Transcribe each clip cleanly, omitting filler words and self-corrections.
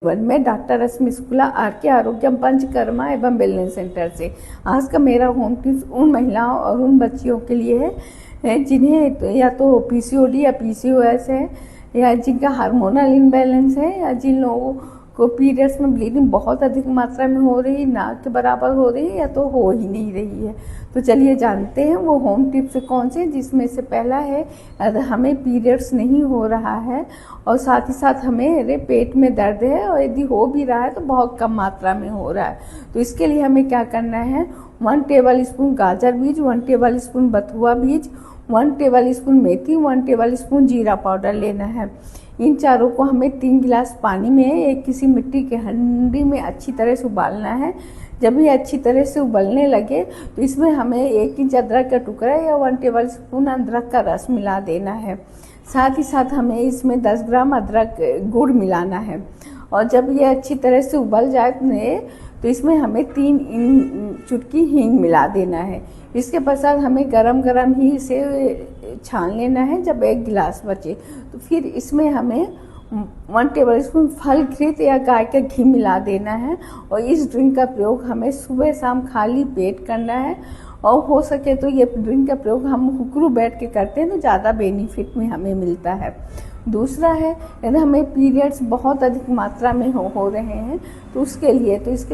मैं डॉक्टर रश्मि शुक्ला आर.के. आरोग्यम पंचकर्मा एवं wellness centre से। आज का मेरा होम टिप्स उन महिलाओं और उन बच्चियों के लिए है जिन्हें या तो पीसीओडी या पीसीओएस है, या जिनका हार्मोनल इम्बैलेंस है, या जिन लोगों को पीरियड्स में ब्लीडिंग बहुत अधिक मात्रा में हो रही, ना के बराबर हो रही है या तो हो ही नहीं रही है। तो चलिए जानते हैं वो होम टिप्स कौन से, जिसमें से पहला है अगर हमें पीरियड्स नहीं हो रहा है और साथ ही साथ हमें पेट में दर्द है और यदि हो भी रहा है तो बहुत कम मात्रा में हो रहा है, तो इसके लिए हमें क्या करना है, 1 टेबल स्पून गाजर बीज, 1 टेबल स्पून बथुआ बीज, 1 टेबल स्पून मेथी, 1 टेबल स्पून जीरा पाउडर लेना है। इन चारों को हमें 3 गिलास पानी में एक किसी मिट्टी के हंडी में अच्छी तरह से उबालना है। जब ये अच्छी तरह से उबलने लगे तो इसमें हमें 1 इंच अदरक का टुकड़ा या 1 टेबल स्पून अदरक का रस मिला देना है। साथ ही साथ हमें इसमें 10 ग्राम अदरक गुड़ मिलाना है। और जब ये अच्छी तरह से उबल जाए तो इसमें हमें 3 चुटकी हींग मिला देना है। इसके पश्चात हमें गरम गरम ही इसे छान लेना है। जब 1 गिलास बचे तो फिर इसमें हमें 1 टेबल स्पून फल घृत या गाय का घी मिला देना है। और इस ड्रिंक का प्रयोग हमें सुबह शाम खाली पेट करना है। और हो सके तो ये ड्रिंक का प्रयोग हम हुक्रू बैठ के करते हैं तो ज़्यादा बेनिफिट में हमें मिलता है। दूसरा है यदि हमें पीरियड्स बहुत अधिक मात्रा में हो रहे हैं तो इसके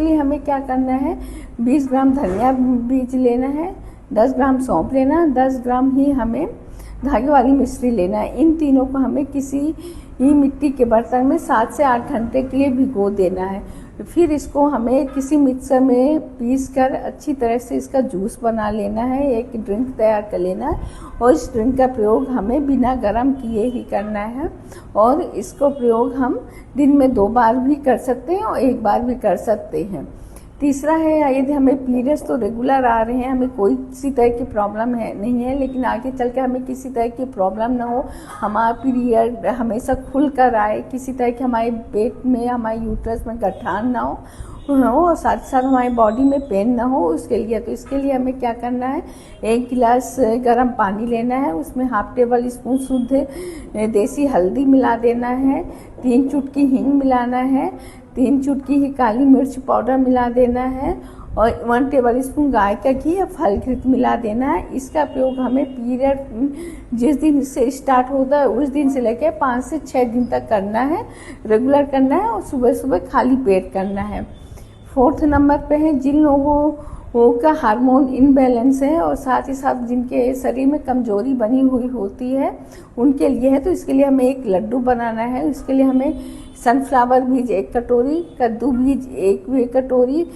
लिए हमें क्या करना है, 20 ग्राम धनिया बीज लेना है, 10 ग्राम सौंफ लेना है, 10 ग्राम ही हमें धागे वाली मिश्री लेना है। इन तीनों को हमें किसी ही मिट्टी के बर्तन में 7 से 8 घंटे के लिए भिगो देना है। फिर इसको हमें किसी मिक्सर में पीस कर अच्छी तरह से इसका जूस बना लेना है, एक ड्रिंक तैयार कर लेना है। और इस ड्रिंक का प्रयोग हमें बिना गर्म किए ही करना है। और इसको प्रयोग हम दिन में 2 बार भी कर सकते हैं और 1 बार भी कर सकते हैं। तीसरा है यदि हमें पीरियड्स तो रेगुलर आ रहे हैं, हमें कोई किसी तरह की प्रॉब्लम नहीं है, लेकिन आगे चल के हमें किसी तरह की प्रॉब्लम ना हो, हमारा पीरियड हमेशा खुल कर आए, किसी तरह के हमारे पेट में हमारे यूट्रस में गठान ना हो और साथ ही साथ हमारी बॉडी में पेन ना हो, इसके लिए हमें क्या करना है, 1 गिलास गर्म पानी लेना है, उसमें ½ टेबल स्पून शुद्ध देसी हल्दी मिला देना है, 3 चुटकी हींग मिलाना है, 3 चुटकी ही काली मिर्च पाउडर मिला देना है और 1 टेबल स्पून गाय का घी या फल घृत मिला देना है। इसका प्रयोग हमें पीरियड जिस दिन से स्टार्ट होता है उस दिन से लेकर 5 से 6 दिन तक करना है, रेगुलर करना है और सुबह सुबह खाली पेट करना है। 4th नंबर पे है जिन लोगों का हार्मोन इनबैलेंस है और साथ ही साथ जिनके शरीर में कमजोरी बनी हुई होती है उनके लिए है, तो इसके लिए हमें एक लड्डू बनाना है। इसके लिए हमें सनफ्लावर बीज 1 कटोरी, कद्दू बीज 1 कटोरी,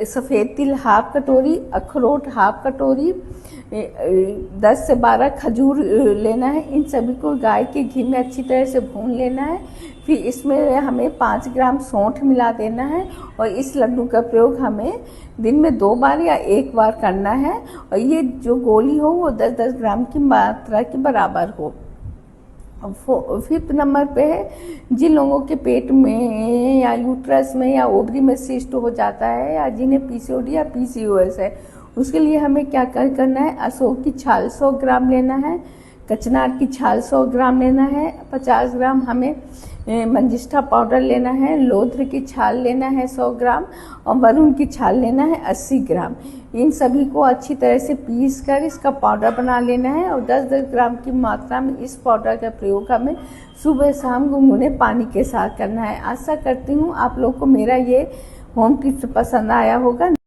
सफ़ेद तिल ½ कटोरी, अखरोट ½ कटोरी, 10 से 12 खजूर लेना है। इन सभी को गाय के घी में अच्छी तरह से भून लेना है। फिर इसमें हमें 5 ग्राम सौंठ मिला देना है और इस लड्डू का प्रयोग हमें दिन में 2 बार या 1 बार करना है। और ये जो गोली हो वो 10-10 ग्राम की मात्रा के बराबर हो। 5th नंबर पे है जिन लोगों के पेट में या यूट्रस में या ओवरी में सिस्ट हो जाता है या जिन्हें पीसीओडी या पीसीओएस है, उसके लिए हमें क्या करना है, अशोक की छाल 100 ग्राम लेना है, कचनार की छाल 100 ग्राम लेना है, 50 ग्राम हमें मंजिष्ठा पाउडर लेना है, लोध्र की छाल लेना है 100 ग्राम और वरुण की छाल लेना है 80 ग्राम। इन सभी को अच्छी तरह से पीस कर इसका पाउडर बना लेना है और 10-10 ग्राम की मात्रा में इस पाउडर का प्रयोग हमें सुबह शाम गुनगुने पानी के साथ करना है। आशा करती हूँ आप लोग को मेरा ये होम टिप्स पसंद आया होगा।